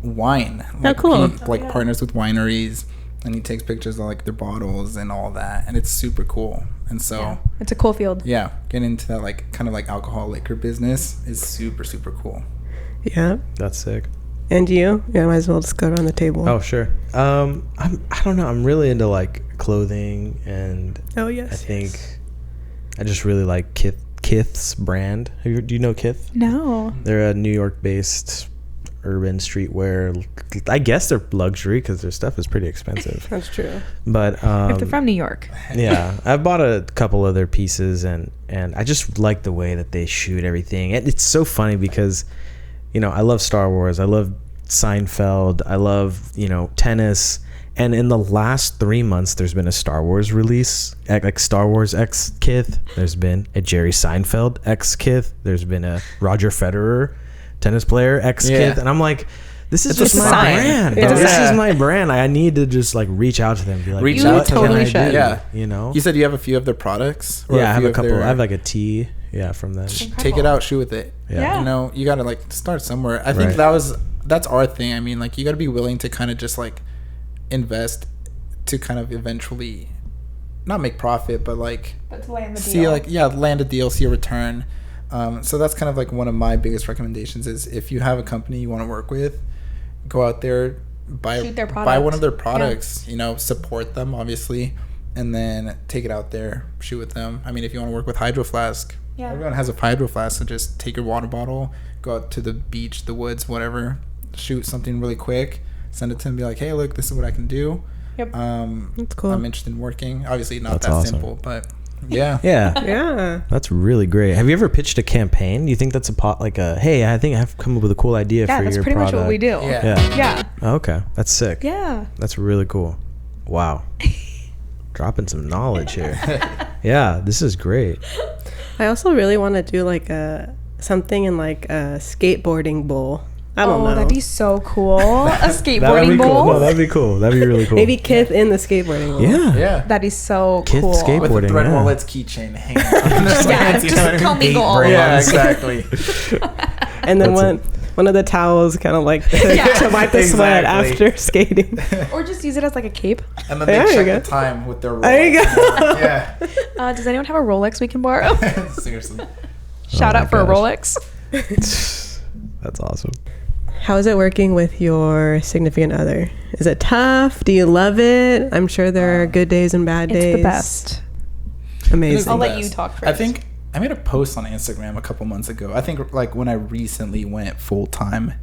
wine. Like, cool. He like partners with wineries, and he takes pictures of like their bottles and all that, and it's super cool. And so, It's a cool field. yeah, getting into that like kind of like alcohol liquor business is super super cool. Yeah. That's sick. And you? Yeah, might as well just go around the table. Oh sure. I don't know. I'm really into like clothing, and Oh, yes. I think I just really like Kith's brand. Do you know Kith? No. They're a New York-based urban streetwear. I guess they're luxury because their stuff is pretty expensive. That's true. But If they're from New York. yeah, I bought a couple of their pieces, and I just like the way that they shoot everything. And it's so funny because, you know, I love Star Wars. I love Seinfeld. I love, you know, tennis. And in the last 3 months, there's been a Star Wars release, like Star Wars X Kith. There's been a Jerry Seinfeld X Kith. There's been a Roger Federer tennis player X Kith. And I'm like, this is just my brand. Yeah. This is my brand. I need to just like reach out to them and be like, Reach what out to can them. I should. do? Yeah. You know? You said you have a few of their products? Or Yeah, I have few a of couple. their- I have like a tee. Yeah, from them. Take it out, shoot with it. Yeah. You know, you gotta like start somewhere. I think Right. that's our thing. I mean, like you gotta be willing to kind of just like invest to kind of eventually not make profit, but like But to land the see deal. like land a deal, see a return. So that's kind of like one of my biggest recommendations is if you have a company you want to work with, go out there, Shoot their buy one product. of their products, you know, support them obviously, and then take it out there, shoot with them. I mean, if you want to work with Hydro Flask, Yeah. everyone has a Hydro Flask, so just take your water bottle, go out to the beach, the woods, whatever, shoot something really quick, send it to them, be like, hey, look, this is what I can do. Yep. That's cool. I'm interested in working. Obviously not That's that awesome. simple, but yeah. Yeah. Yeah. That's really great. Have you ever pitched a campaign? Do you think that's like a, hey, I think I've come up with a cool idea Yeah, for that's your pretty product? much what we do. Yeah. Yeah. Yeah. Oh, okay. That's sick. Yeah. That's really cool. Wow. Dropping some knowledge here. Yeah, this is great. I also really want to do like something in like a skateboarding bowl. I don't know. That'd be so cool. A That'd skateboarding be bowl. cool. No, that'd be cool. That'd be really cool. Maybe Kith in the skateboarding bowl. Yeah. Yeah. That'd be so Kith cool. skateboard. With the Boarding, thread yeah. wallets keychain hanging on. Yeah, just tell me go. Yeah, exactly. And then That's one of the towels kind of like to wipe the sweat Exactly. after skating. Or just use it as like a cape. And then There they you check go. the time with their Rolex. There you go. Yeah. Does anyone have a Rolex we can borrow? Seriously. Shout my out for a gosh. Rolex. That's awesome. How is it working with your significant other? Is it tough? Do you love it? I'm sure there are good days and bad days. It's the best. Amazing. I'll let you talk first. I think I made a post on Instagram a couple months ago. I think like when I recently went full time,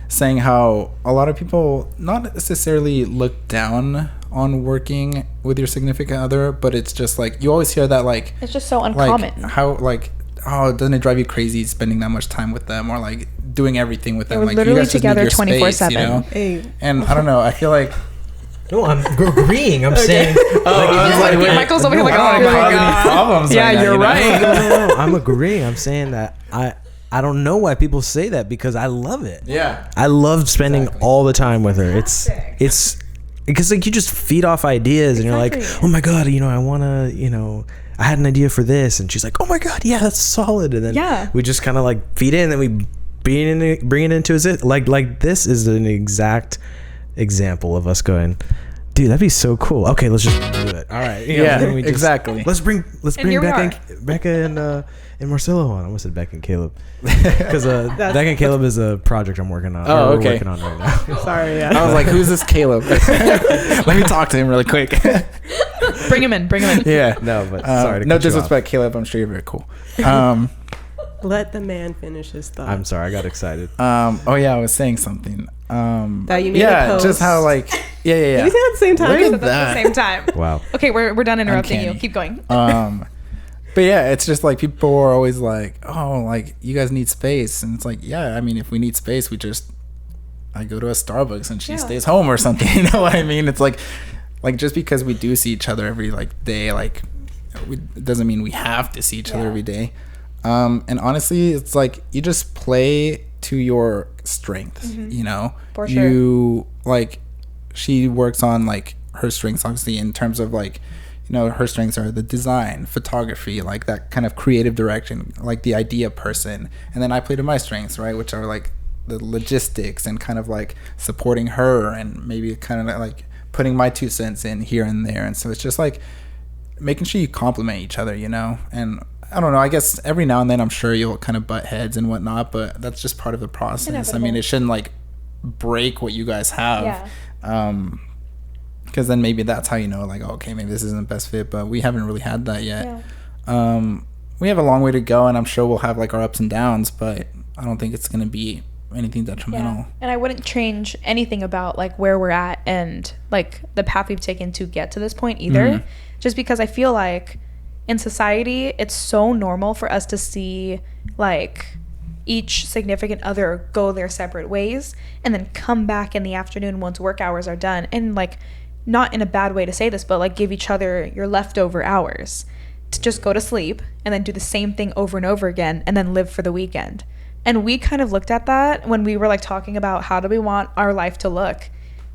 saying how a lot of people not necessarily look down on working with your significant other, but it's just like you always hear that like It's just so uncommon. how like oh, doesn't it drive you crazy spending that much time with them or like doing everything with them? we're Like literally you guys just need together your space, 24/7. you know? Hey, And I don't know. I feel like No, I'm agreeing. I'm saying. Michael's over here like, I oh don't my cause any god. problems Yeah, like that, you're you know? right. No, I'm agreeing. I'm saying that I don't know why people say that because I love it. Yeah. I love spending Exactly. all the time with her. It's because like you just feed off ideas and you're like, Exactly. oh my god, you know, I want to, you know, I had an idea for this, and she's like, oh my god, yeah, that's solid, and then Yeah. we just kind of like feed it, and then we bring it into it. Like this is an exact example of us going, dude, that'd be so cool. Okay, let's just do it. All right, you know, Yeah, then we just- exactly. Let's bring here we Becca and Marcello on. I almost said Becca and Caleb because Becca and Caleb is a project I'm working on. Oh, or we're okay. working on right now. sorry. I Yeah. was like, who's this Caleb? Let me talk to him really quick. Bring him in. Yeah. No, but sorry to no cut you off. disrespect, Caleb. I'm sure you're very cool. Let the man finish his thought. I'm sorry, I got excited. Oh yeah, I was saying something. That you made a Yeah, post. just how like yeah. Did we say it at the same time? Look At at the that. same time. Wow. Okay, we're done interrupting you. Uncanny. Keep going. But yeah, it's just like people are always like, oh, like you guys need space, and it's like, yeah, I mean, if we need space, I go to a Starbucks and she Yeah. stays home or something. You know what I mean? It's like just because we do see each other every like day, like it doesn't mean we have to see each other Yeah. every day. And honestly, it's like you just play to your strengths. You know, For sure. you like she works on like her strengths obviously in terms of like, you know, her strengths are the design, photography, like that kind of creative direction, like the idea person. And then I play to my strengths, right, which are like the logistics and kind of like supporting her and maybe kind of like putting my 2 cents in here and there. And so it's just like making sure you complement each other, you know. And I don't know, I guess every now and then I'm sure you'll kind of butt heads and whatnot, but that's just part of the process. I mean, Inevitable. it shouldn't like break what you guys have. Yeah. Because then maybe that's how you know, like, okay, maybe this isn't the best fit, but we haven't really had that yet. Yeah. We have a long way to go, and I'm sure we'll have like our ups and downs, but I don't think it's going to be anything detrimental. Yeah. And I wouldn't change anything about like where we're at and like the path we've taken to get to this point either. Just because I feel like in society, it's so normal for us to see like each significant other go their separate ways and then come back in the afternoon once work hours are done, and like, not in a bad way to say this, but like give each other your leftover hours to just go to sleep and then do the same thing over and over again and then live for the weekend. And we kind of looked at that when we were like talking about how do we want our life to look,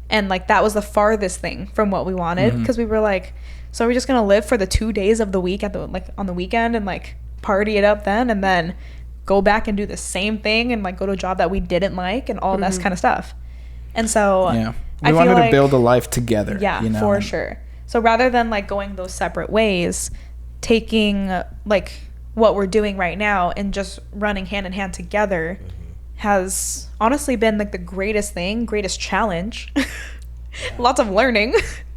and like that was the farthest thing from what we wanted, because we were like, so are we just gonna live for the 2 days of the week at the like on the weekend and like party it up then, and then go back and do the same thing and like go to a job that we didn't like and all this kind of stuff. And so Yeah, I we feel wanted like, to build a life together. yeah, you know? for sure. So rather than like going those separate ways, taking like what we're doing right now and just running hand in hand together has honestly been like the greatest challenge. Lots of learning,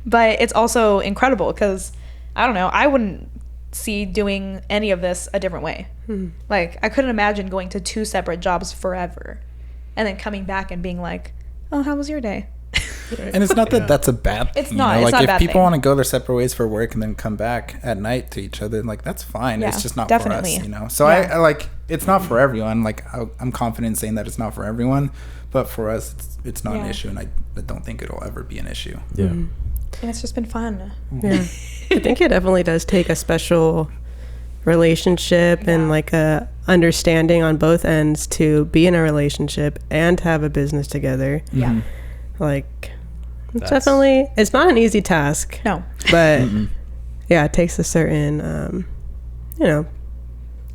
but it's also incredible because I don't know, I wouldn't see doing any of this a different way. Like I couldn't imagine going to 2 separate jobs forever and then coming back and being like, oh, how was your day? And it's not that that's a bad thing. It's not. You know? It's like not a if bad people thing. want to go their separate ways for work and then come back at night to each other, like that's fine. Yeah, it's just not definitely. for us, you know. So Yeah. I like it's not for everyone. Like I'm confident in saying that it's not for everyone, but for us, it's not an Yeah. issue, and I don't think it'll ever be an issue. Yeah. And it's just been fun. Yeah. I think it definitely does take a special relationship and like a understanding on both ends to be in a relationship and have a business together. Yeah. Like it's That's- definitely, it's not an easy task, No. but yeah, it takes a certain you know,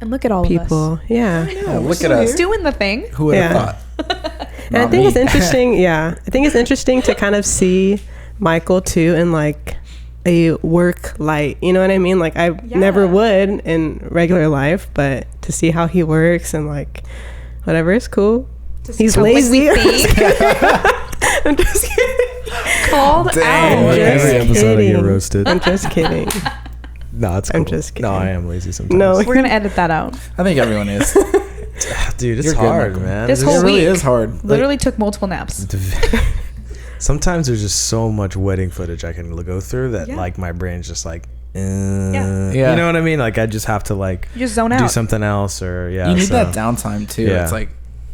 And look at all of people. us. Yeah. Oh, look at us. Doing the thing. Who would have Yeah. thought? And I Not think me. it's interesting. Yeah, I think it's interesting to kind of see Michael too in like a work light. You know what I mean? Like I never would in regular life, but to see how he works and like whatever is cool. He's How, like, lazy. we think. I'm just kidding. Called Dang. out. Just Every episode I get kidding. roasted. I'm just kidding. No, it's cool. I'm just kidding. No, I am lazy sometimes. No. We're gonna edit that out. I think everyone is. Dude, it's You're good, hard, Michael. man. This There's whole It really week. is hard. Literally took multiple naps. Sometimes there's just so much wedding footage I can go through that Yeah. like my brain's just like Yeah. Yeah. You know what I mean? Like I just have to like You just zone do out. something else, or You need so, that downtime too. Yeah. It's like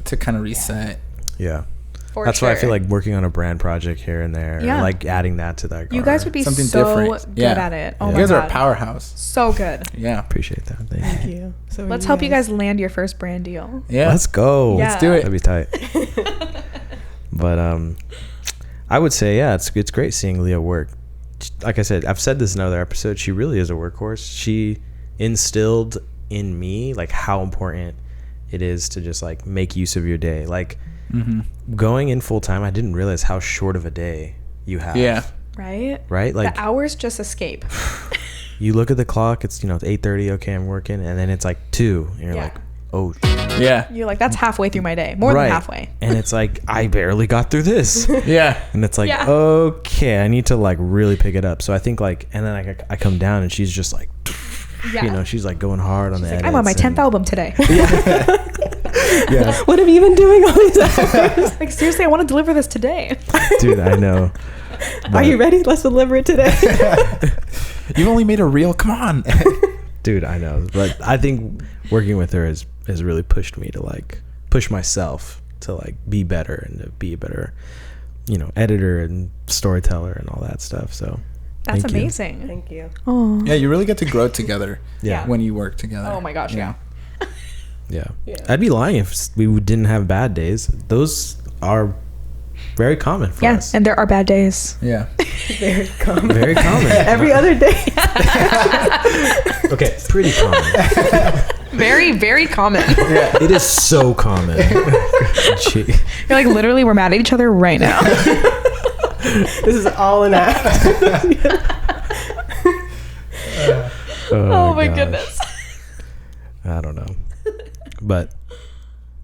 to kind of reset. Yeah. For That's why I sure. feel like working on a brand project here and there, Yeah. or like adding that to that. You guys would be something so different. good Yeah. at it. Oh Yeah. my You guys god. are a powerhouse. So good. Yeah. appreciate that. Thank you. Thank you. So are Let's help you guys land your first brand deal. Yeah. Let's go. Yeah. Let's do it. That'd be tight. But I would say it's great seeing Leah work. Like I said, I've said this in another episode. She really is a workhorse. She instilled in me like how important it is to just like make use of your day. Like going in full time, I didn't realize how short of a day you have. Yeah. Right? Right. Like The hours just escape. you look at the clock. It's 8:30. Okay, I'm working, and then it's like 2, and you're Yeah. like, oh. Yeah. You're like, that's halfway through my day. More right. than halfway. And it's like I barely got through this. Yeah. And it's like, Yeah. okay, I need to like really pick it up. So I think like, and then I come down and she's just like, Yeah. she's like going hard on the edits. I'm on my 10th and- album today. Yeah, What have you been doing all these hours? Like, seriously, I want to deliver this today. dude, I know. Are you ready? Let's deliver it today. You've only made a reel. Come on. Dude, I know. But I think working with her has really pushed me to like push myself to like be better and to be a better, editor and storyteller and all that stuff. So That's thank you. amazing. Thank you. Oh. Yeah, you really get to grow together. Yeah. When you work together. Oh my gosh, yeah. Yeah. I'd be lying if we didn't have bad days. Those are very common for Yeah, us. and there are bad days. Yeah. Very common. Very common. Every other day. Okay, pretty common. Very, very common. It is so common. Gee. You're like, literally, we're mad at each other right now. This is all an act. Oh my gosh. goodness. I don't know. But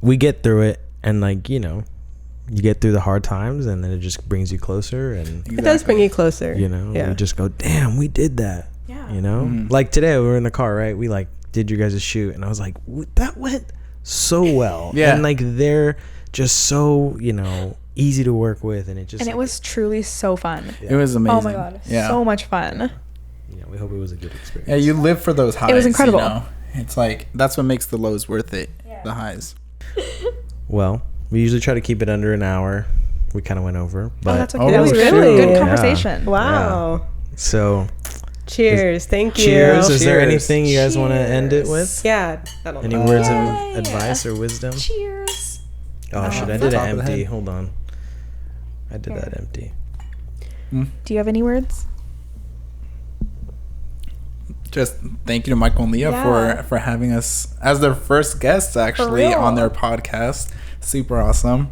we get through it, and you get through the hard times, and then it just brings you closer, and It does bring you closer. we just go, damn, we did that. Yeah. Like today we were in the car, right? We like did your guys' shoot, and I was like, that went so well. Yeah. And like they're just so, easy to work with, and it was truly so fun. It was amazing. Oh my god, Yeah. so much fun. we hope it was a good experience. Yeah, you live for those highs. It was incredible. It's like that's what makes the lows worth it. The highs. Well, we usually try to keep it under an hour. We kind of went over, but That's okay. Oh, That was really? good Yeah. conversation. Wow. so Cheers. Thank you. cheers. Is there Cheers. anything you guys want to end it with? Yeah. I don't Any know. words Yay. of advice or wisdom? Cheers. Oh, shit, I did it Top of the empty. head. Hold on. I did Here. that empty. Do you have any words? Just thank you to Michael and Leah Yeah. for having us as their first guests actually real. on their podcast. Super awesome.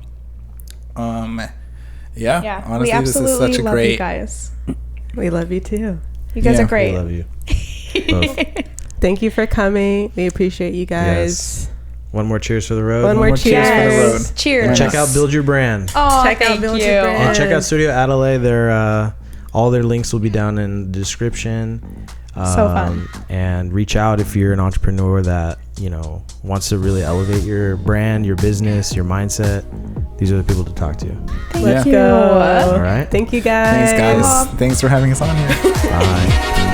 Yeah. Honestly, we this absolutely is such a love great. you guys. We love you too. You guys Yeah. are We great. love you. Both. Thank you for coming. We appreciate you guys. Yes. One more cheers for the road. One more cheers for the cheers. road. Cheers. And check out Build Your Brand. Oh, Check out thank Build you. Your Brand. And check out Studio Atelier. Their all their links will be down in the description. So fun. And reach out if you're an entrepreneur that wants to really elevate your brand, your business, your mindset. These are the people to talk to. Let's Yeah. go. All right. Thank you guys. Thanks, guys. Thanks for having us on here. Bye.